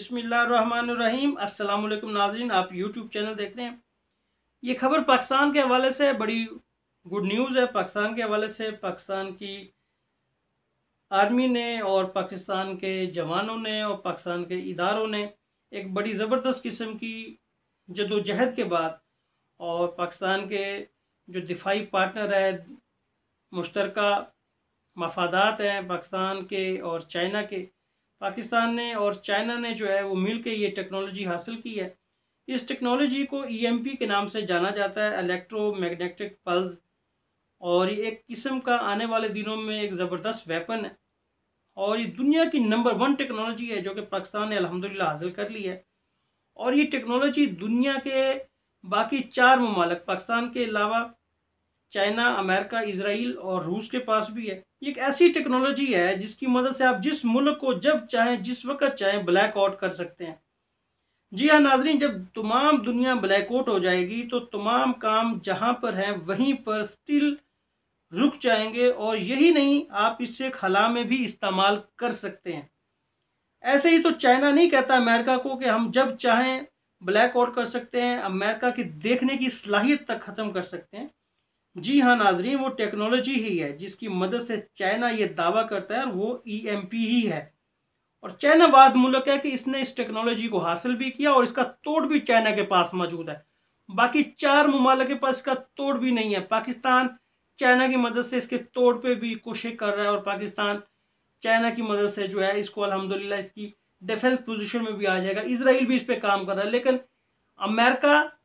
बिस्मिल्लाहिर्रहमानिर्रहीम। अस्सलाम वालेकुम नाज़रीन, आप यूट्यूब चैनल देख रहे हैं। ये खबर पाकिस्तान के हवाले से बड़ी गुड न्यूज़ है। पाकिस्तान के हवाले से पाकिस्तान की आर्मी ने और पाकिस्तान के जवानों ने और पाकिस्तान के इदारों ने एक बड़ी ज़बरदस्त किस्म की जदोजहद के बाद और पाकिस्तान के जो दिफाई पार्टनर है, मुश्तरका मफादात हैं पाकिस्तान के और चाइना के, पाकिस्तान ने और चाइना ने जो है वो मिल के ये टेक्नोलॉजी हासिल की है। इस टेक्नोलॉजी को EMP के नाम से जाना जाता है, इलेक्ट्रोमैग्नेटिक पल्स, और ये एक किस्म का आने वाले दिनों में एक ज़बरदस्त वेपन है और ये दुनिया की नंबर 1 टेक्नोलॉजी है जो कि पाकिस्तान ने अल्हम्दुलिल्लाह हासिल कर ली है। और ये टेक्नोलॉजी दुनिया के बाकी 4 ममालिक पाकिस्तान के अलावा चाइना, अमेरिका, इजराइल और रूस के पास भी है। ये एक ऐसी टेक्नोलॉजी है जिसकी मदद से आप जिस मुल्क को जब चाहें जिस वक्त चाहें ब्लैक आउट कर सकते हैं। जी हाँ नाजरीन, जब तमाम दुनिया ब्लैक आउट हो जाएगी तो तमाम काम जहां पर हैं वहीं पर स्टिल रुक जाएंगे, और यही नहीं, आप इससे खला में भी इस्तेमाल कर सकते हैं। ऐसे ही तो चाइना नहीं कहता अमेरिका को कि हम जब चाहें ब्लैक आउट कर सकते हैं, अमेरिका की देखने की सलाहियत तक ख़त्म कर सकते हैं। जी हाँ नाजरीन, वो टेक्नोलॉजी ही है जिसकी मदद से चाइना ये दावा करता है, और वो EMP ही है। और चाइना वाद मुल्क है कि इसने इस टेक्नोलॉजी को हासिल भी किया और इसका तोड़ भी चाइना के पास मौजूद है। बाकी 4 ममालिक के पास इसका तोड़ भी नहीं है। पाकिस्तान चाइना की मदद से इसके तोड़ पे भी कोशिश कर रहा है, और पाकिस्तान चाइना की मदद से जो है इसको अल्हम्दुलिल्लाह इसकी डिफेंस पोजीशन में भी आ जाएगा। इसराइल भी इस पे काम कर रहा है, लेकिन अमेरिका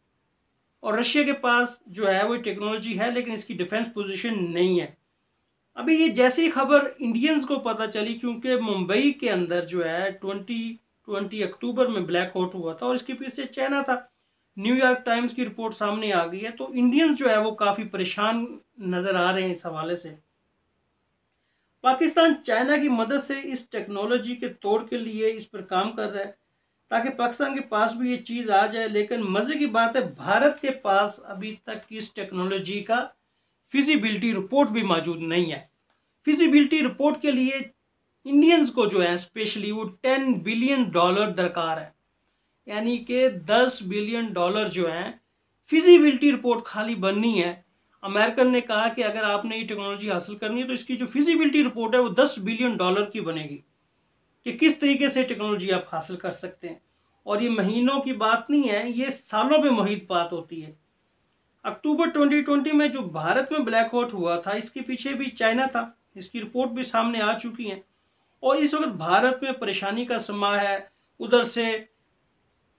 और रशिया के पास जो है वो टेक्नोलॉजी है लेकिन इसकी डिफेंस पोजीशन नहीं है। अभी ये जैसी खबर इंडियंस को पता चली, क्योंकि मुंबई के अंदर जो है 20 अक्टूबर में ब्लैक आउट हुआ था और इसके पीछे चाइना था। न्यूयॉर्क टाइम्स की रिपोर्ट सामने आ गई है, तो इंडियंस जो है वो काफ़ी परेशान नज़र आ रहे हैं इस हवाले से। पाकिस्तान चाइना की मदद से इस टेक्नोलॉजी के तोड़ के लिए इस पर काम कर रहा है ताकि पाकिस्तान के पास भी ये चीज़ आ जाए। लेकिन मज़े की बात है, भारत के पास अभी तक इस टेक्नोलॉजी का फिजिबिलिटी रिपोर्ट भी मौजूद नहीं है। फिजिबिलिटी रिपोर्ट के लिए इंडियंस को जो है स्पेशली वो $10 बिलियन दरकार है, यानी कि $10 बिलियन जो है फिजिबिलिटी रिपोर्ट खाली बननी है। अमेरिकन ने कहा कि अगर आपने ये टेक्नोलॉजी हासिल करनी है तो इसकी जो फिजिबिलिटी रिपोर्ट है वो $10 बिलियन की बनेगी कि किस तरीके से टेक्नोलॉजी आप हासिल कर सकते हैं। और ये महीनों की बात नहीं है, ये सालों में मुहित बात होती है। अक्टूबर 2020 में जो भारत में ब्लैक आउट हुआ था, इसके पीछे भी चाइना था, इसकी रिपोर्ट भी सामने आ चुकी है। और इस वक्त भारत में परेशानी का समा है। उधर से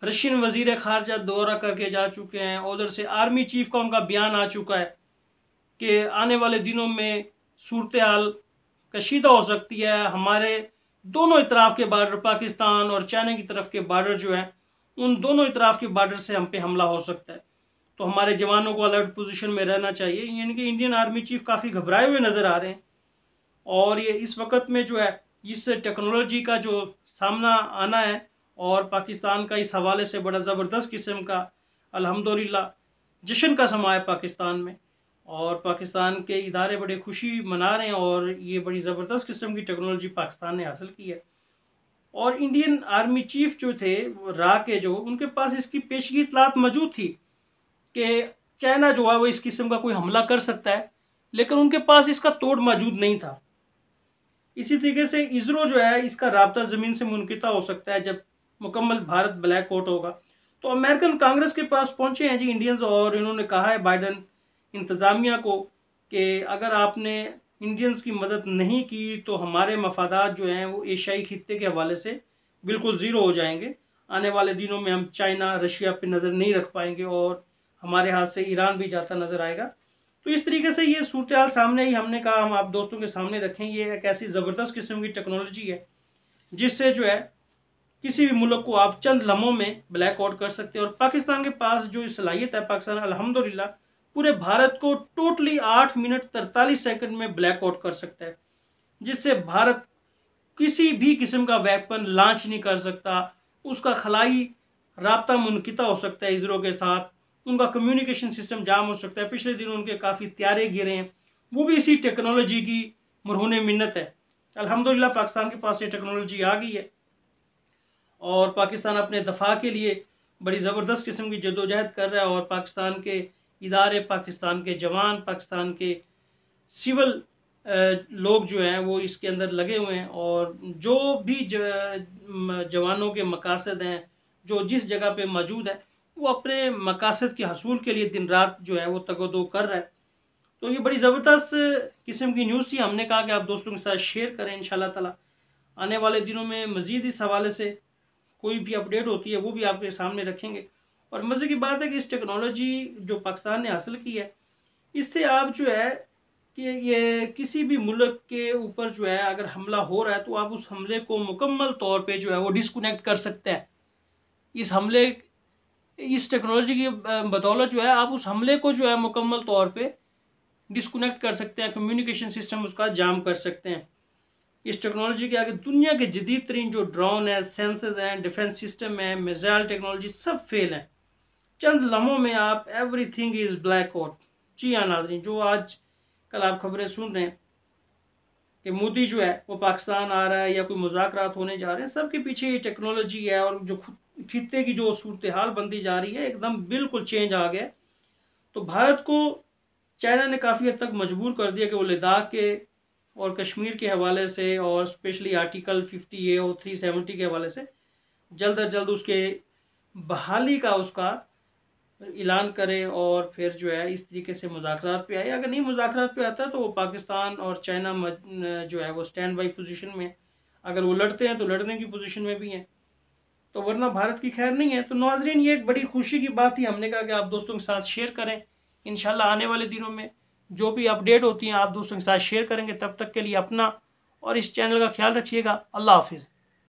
रशियन वजीर खारजा दौरा करके जा चुके हैं, उधर से आर्मी चीफ का उनका बयान आ चुका है कि आने वाले दिनों में सूरत हाल कशीदा हो सकती है। हमारे दोनों इतराफ़ के बॉर्डर, पाकिस्तान और चाइना की तरफ के बॉर्डर जो है, उन दोनों इतराफ़ के बॉर्डर से हम पे हमला हो सकता है, तो हमारे जवानों को अलर्ट पोजीशन में रहना चाहिए। यानी कि इंडियन आर्मी चीफ काफ़ी घबराए हुए नज़र आ रहे हैं। और ये इस वक्त में जो है इस टेक्नोलॉजी का जो सामना आना है, और पाकिस्तान का इस हवाले से बड़ा ज़बरदस्त किस्म का अल्हम्दुलिल्लाह जश्न का समा है पाकिस्तान में, और पाकिस्तान के इदारे बड़े खुशी मना रहे हैं, और ये बड़ी ज़बरदस्त किस्म की टेक्नोलॉजी पाकिस्तान ने हासिल की है। और इंडियन आर्मी चीफ जो थे रा के, जो उनके पास इसकी पेशगी इतलात मौजूद थी कि चाइना जो है वो इस किस्म का कोई हमला कर सकता है, लेकिन उनके पास इसका तोड़ मौजूद नहीं था। इसी तरीके से इसरो जो है इसका राब्ता ज़मीन से मुनक़िता हो सकता है जब मुकम्मल भारत ब्लैक आउट होगा। तो अमेरिकन कांग्रेस के पास पहुंचे हैं जी इंडियंस, और इन्होंने कहा है बाइडन इंतज़ामिया को कि अगर आपने इंडियंस की मदद नहीं की तो हमारे मफादात जो हैं वो एशियाई खित्ते के हवाले से बिल्कुल ज़ीरो हो जाएंगे। आने वाले दिनों में हम चाइना, रशिया पे नज़र नहीं रख पाएंगे, और हमारे हाथ से ईरान भी जाता नज़र आएगा। तो इस तरीके से ये सूरत हाल सामने ही हमने कहा हम आप दोस्तों के सामने रखें। ये एक ऐसी ज़बरदस्त किस्म की टेक्नोलॉजी है जिससे जो है किसी भी मुल्क को आप चंद लम्हों में ब्लैक आउट कर सकते हैं। और पाकिस्तान के पास जो सलाहियत है, पाकिस्तान अल्हम्दुलिल्लाह पूरे भारत को टोटली 8 मिनट 43 सेकंड में ब्लैक आउट कर सकता है, जिससे भारत किसी भी किस्म का वेपन लॉन्च नहीं कर सकता। उसका खलाई राब्ता मुनक़िता हो सकता है इसरो के साथ, उनका कम्युनिकेशन सिस्टम जाम हो सकता है। पिछले दिन उनके काफ़ी त्यारे गिरे हैं, वो भी इसी टेक्नोलॉजी की मरहून मिन्नत है। अल्हम्दुलिल्लाह पाकिस्तान के पास ये टेक्नोलॉजी आ गई है। और पाकिस्तान अपने दफा के लिए बड़ी ज़बरदस्त किस्म की जदोजहद कर रहा है और पाकिस्तान के इदारे, पाकिस्तान के जवान, पाकिस्तान के सिविल लोग जो हैं वो इसके अंदर लगे हुए हैं और जो भी जवानों के मकासद हैं, जो जिस जगह पे मौजूद है, वो अपने मकासद के हसूल के लिए दिन रात जो है वो तगोदो कर रहा है। तो ये बड़ी ज़बरदस्त किस्म की न्यूज़ थी, हमने कहा कि आप दोस्तों के साथ शेयर करें। इंशाल्लाह ताला आने वाले दिनों में मज़ीद इस हवाले से कोई भी अपडेट होती है वो भी आपके सामने रखेंगे। और मज़े की बात है कि इस टेक्नोलॉजी जो पाकिस्तान ने हासिल की है, इससे आप जो है कि ये किसी भी मुल्क के ऊपर जो है अगर हमला हो रहा है तो आप उस हमले को मुकम्मल तौर पे जो है वो डिस्कनेक्ट कर सकते हैं। इस टेक्नोलॉजी की बदौलत जो है आप उस हमले को जो है मुकम्मल तौर पे डिस्कनेक्ट कर सकते हैं, कम्युनिकेशन सिस्टम उसका जाम कर सकते हैं। इस टेक्नोलॉजी के आगे दुनिया के जदीद तरीन जो ड्रोन है, सेंसर्स हैं, डिफेंस सिस्टम है, मिसाइल टेक्नोलॉजी सब फेल हैं। चंद लम्हों में आप एवरीथिंग इज़ ब्लैक आउट। जी हाँ नाज़रीन, जो आज कल आप खबरें सुन रहे हैं कि मोदी जो है वो पाकिस्तान आ रहा है या कोई मुज़ाकरात होने जा रहे हैं, सबके पीछे ये टेक्नोलॉजी है और जो खित्ते की जो सूरत हाल बनती जा रही है एकदम बिल्कुल चेंज आ गया। तो भारत को चाइना ने काफ़ी हद तक मजबूर कर दिया कि वो लद्दाख के और कश्मीर के हवाले से और स्पेशली आर्टिकल 50A और 370 के हवाले से जल्द अज जल्द उसके बहाली का उसका ऐलान करे और फिर जो है इस तरीके से मुज़ाकरात पे आए। अगर नहीं मुज़ाकरात पे आता तो वो पाकिस्तान और चाइना जो है वो स्टैंड बाई पोजीशन में, अगर वो लड़ते हैं तो लड़ने की पोजीशन में भी हैं, तो वरना भारत की खैर नहीं है। तो नाज़रीन, ये एक बड़ी खुशी की बात थी, हमने कहा कि आप दोस्तों के साथ शेयर करें। इंशाल्लाह आने वाले दिनों में जो भी अपडेट होती हैं आप दोस्तों के साथ शेयर करेंगे। तब तक के लिए अपना और इस चैनल का ख्याल रखिएगा। अल्लाह हाफिज़।